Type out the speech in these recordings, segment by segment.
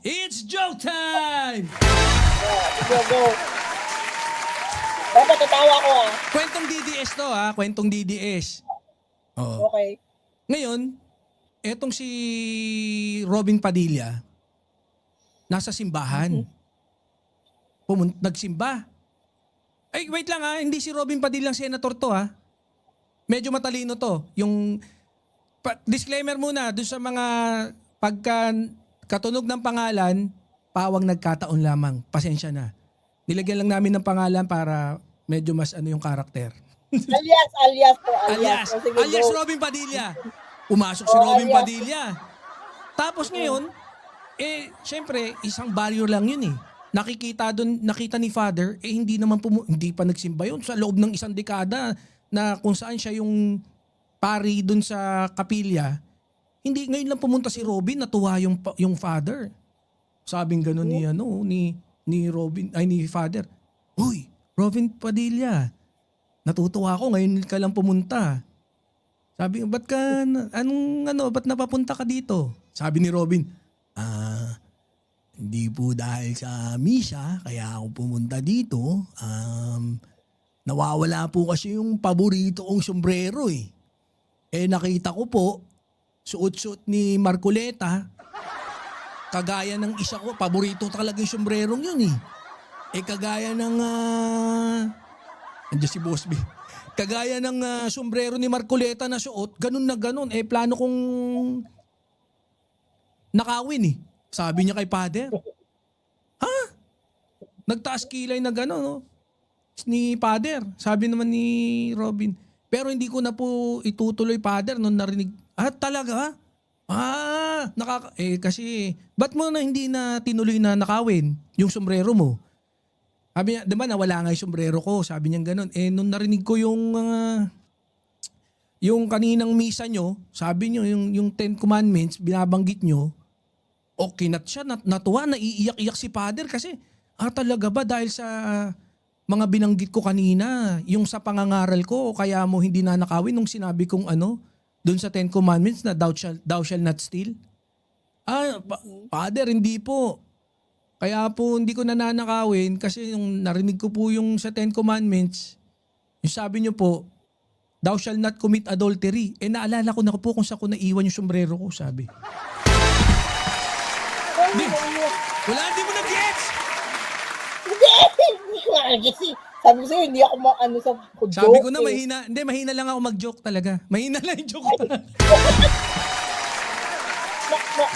It's joke time! Go, go. Dapat tatawa ko Kwentong DDS to kwentong DDS. Oh. Okay. Ngayon, etong si Robin Padilla, nasa simbahan. Nagsimba. Ay, wait lang hindi si Robin Padilla ang senator to Medyo matalino to. Yung disclaimer muna doon sa mga katunog ng pangalan, pawang nagkataon lamang. Pasensya na. Nilagyan lang namin ng pangalan para medyo mas yung karakter. Alias po. Alias. O, sige, Alias go. Robin Padilla. Pumasok si Robin alias. Padilla. Tapos ngayon, syempre, isang barrier lang yun nakita ni Father, hindi naman hindi pa nagsimba yun. Sa loob ng isang dekada na kung saan siya yung pari dun sa kapilya, hindi ngayon lang pumunta si Robin, natuwa yung Father. Sabing gano'n ni Robin, ay ni Father. Uy, Robin Padilla, natutuwa ako ngayon ka lang pumunta. Sabi, ba't napapunta ka dito? Sabi ni Robin, hindi po dahil sa misa, kaya ako pumunta dito. Nawawala po kasi yung paborito kong sombrero nakita ko po, suot-suot ni Marcoleta, kagaya ng isa ko, paborito talaga yung sombrerong yun kagaya ng, andiyan si Boss B. Kagaya ng sombrero ni Marcoleta na suot, ganun na ganun. Plano kong nakawin Sabi niya kay Father. Nagtaas kilay na gano'n, ni Father. Sabi naman ni Robin. Pero hindi ko na po itutuloy, Father, nung narinig. Talaga? Kasi, ba't mo na hindi na tinuloy na nakawin yung sombrero mo? Sabi niya, diba nawala nga yung sombrero ko? Sabi niya gano'n. Nung narinig ko yung kaninang misa nyo, sabi niyo, yung Ten Commandments, binabanggit nyo, kinat siya, natuwa, naiiyak-iyak si Father kasi, talaga ba dahil sa mga binanggit ko kanina, yung sa pangangaral ko, kaya mo hindi na nakawin nung sinabi kong doon sa Ten Commandments na thou shall not steal? Father, hindi po. Kaya po hindi ko nananakawin kasi yung narinig ko po yung sa Ten Commandments, yung sabi niyo po, thou shall not commit adultery. Naalala ko na po kung saan ko naiwan yung sombrero ko, sabi. Hindi mo na-gets! Hindi ko nag-gets Sabi ko sa'yo, hindi ako sa joke. Sabi ko na mahina lang ako mag-joke talaga. Mahina lang yung joke talaga.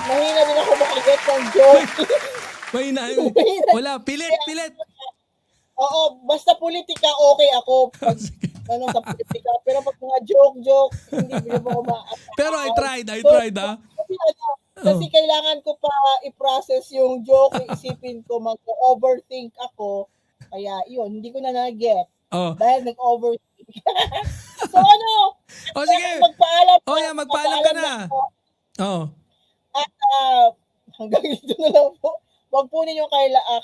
Mahina din ako makagets ng joke. Mahina. Wala, pilit. Oo, basta politika, okay ako. Sa politika. Pero pag mga joke, hindi mo ako Pero I tried Kasi kailangan ko pa i-process yung joke, isipin ko, mag-overthink ako. Kaya yun, hindi ko na na-get. Dahil nag-overthink. So sige. Magpaalam. Magpaalam ka na. At hanggang dito na lang po. Huwag po ninyong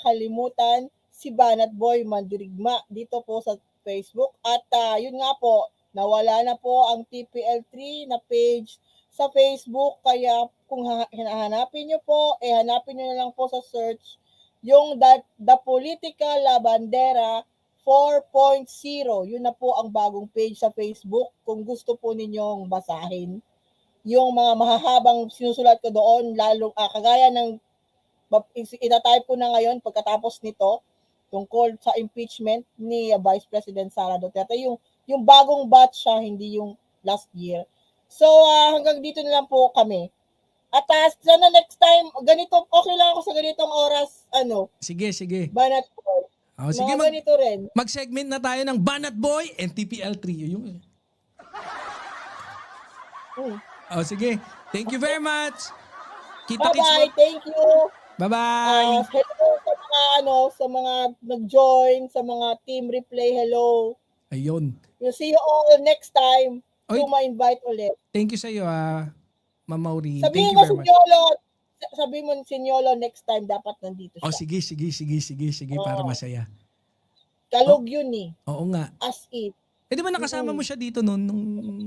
kalimutan si Banat Boy Mandurigma dito po sa Facebook. At yun nga po, nawala na po ang TPL3 na page sa Facebook. Kaya kung hanahanapin nyo po, hanapin nyo na lang po sa search yung The Political La Bandera 4.0. Yun na po ang bagong page sa Facebook kung gusto po ninyong basahin yung mga mahahabang sinusulat ko doon, lalong kagaya ng itatype ko na ngayon pagkatapos nito tungkol sa impeachment ni Vice President Sara Duterte. Yung bagong batch siya, hindi yung last year. So hanggang dito na lang po kami. At sana next time, ganito, okay lang ako sa ganitong oras, Sige. Banat Boy. Sige, ganito rin. Mag-segment na tayo ng Banat Boy and TPL3. Yun. Sige. Thank you very much. Bye-bye. Thank you. Bye-bye. Hello sa mga nag-join, sa mga team replay, hello. Ayun. We'll see you all next time. Kung ma-invite ulit. Thank you sa iyo, Ma'am Maureen. Sabihin Thank you very much. Sabihin mo si Nyolo next time dapat nandito siya. Sige, para masaya. Kalog yun Oo nga. As in. Di ba nakasama mo siya dito nung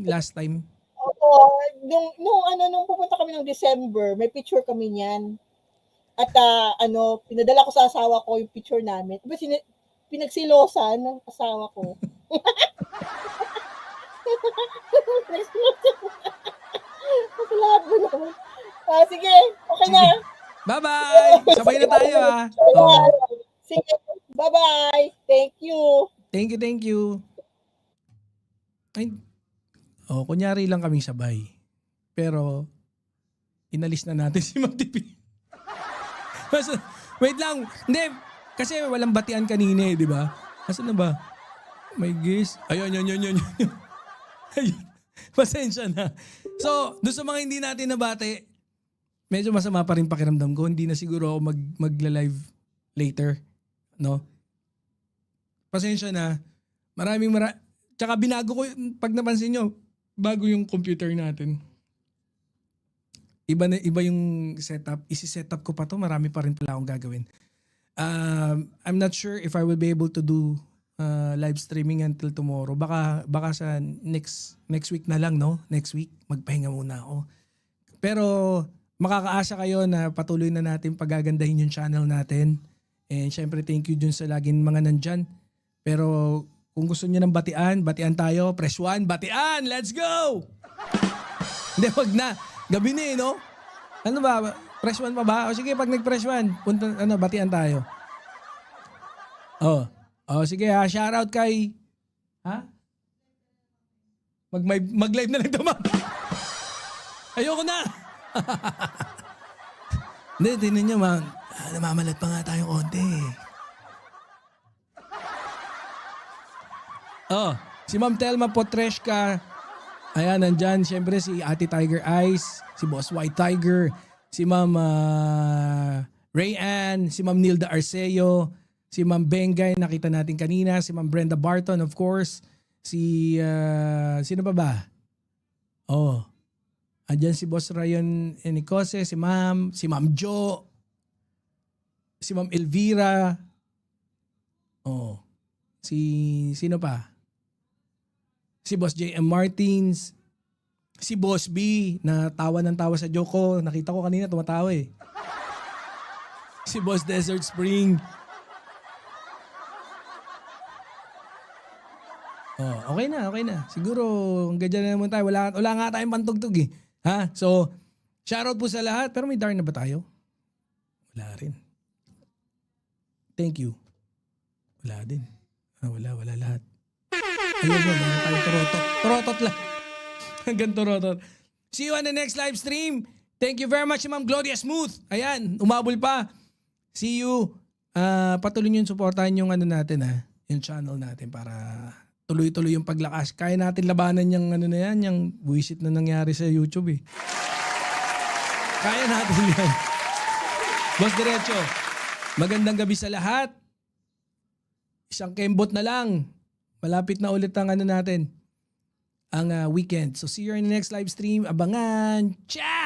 last time? Oo. Nung pupunta kami ng December, may picture kami niyan. At pinadala ko sa asawa ko yung picture namin. Pinagsilosan ng asawa ko. Kasi lahat mo naman. Sige, okay na. Bye-bye! Sabay na tayo Oh. Sige, bye-bye. Thank you. Thank you. Ay, kunyari lang kaming sabay. Pero, inalis na natin si Ma'am Tipi. Wait lang. Hindi, kasi walang batian kanina di ba? Asan na ba? May guess. Ayun. Ayun. Pasensya na. So, doon sa mga hindi natin nabati, medyo masama pa rin pakiramdam ko. Hindi na siguro ako magla-live later. No? Pasensya na. Tsaka binago ko, pag napansin nyo, bago yung computer natin. Iba yung setup. Isi-setup ko pa to. Marami pa rin pala akong gagawin. I'm not sure if I will be able to do live streaming until tomorrow. Baka sa next week na lang, no? Next week, magpahinga muna ako. Pero makakaasa kayo na patuloy na natin pagagandahin yung channel natin. And syempre, thank you dun sa laging mga nandyan. Pero kung gusto niyo ng batian tayo. Press 1, batian! Let's go! Hindi, wag na. Gabi na no? Ano ba? Press 1 pa ba? O sige, pag nag-press 1, batian tayo. Sige shoutout kay... Mag-live na lang ito, ma'am. Ayoko na! Hindi, tinan nyo, ma'am. Namamalat pa nga tayong konti. Si Ma'am Telma Potreshka. Ayan, nandyan. Siyempre si Ate Tiger Eyes, si Boss White Tiger, si Ma'am Rayanne, si Ma'am Nilda Arceo, si Ma'am Bengay, nakita natin kanina, si Ma'am Brenda Barton, of course, sino pa ba? Andyan si Boss Ryan Enicose, si Ma'am Jo, si Ma'am Elvira, sino pa? Si Boss J.M. Martins, si Boss B na tawa ng tawa sa joke ko. Nakita ko kanina tumatawa eh. Si Boss Desert Spring. Okay na. Siguro hanggang dyan na naman tayo. Wala nga tayong pantugtog eh. So, shoutout po sa lahat. Pero may darn na ba tayo? Wala rin. Thank you. Wala din. Wala lahat. Ayun na, meron tayong turotot. Turotot lang. Hanggang turotot. See you on the next live stream. Thank you very much, Ma'am Gloria Smooth. Ayan, umabol pa. See you. Patuloy nyo yung supportahan yung yung channel natin para tuloy-tuloy yung paglakas. Kaya natin labanan yung yung buwisit na nangyari sa YouTube eh. Kaya natin yan. Boss Diretso, magandang gabi sa lahat. Isang kembot na lang. Malapit na ulit ang natin. Ang weekend. So see you in the next live stream. Abangan. Ciao!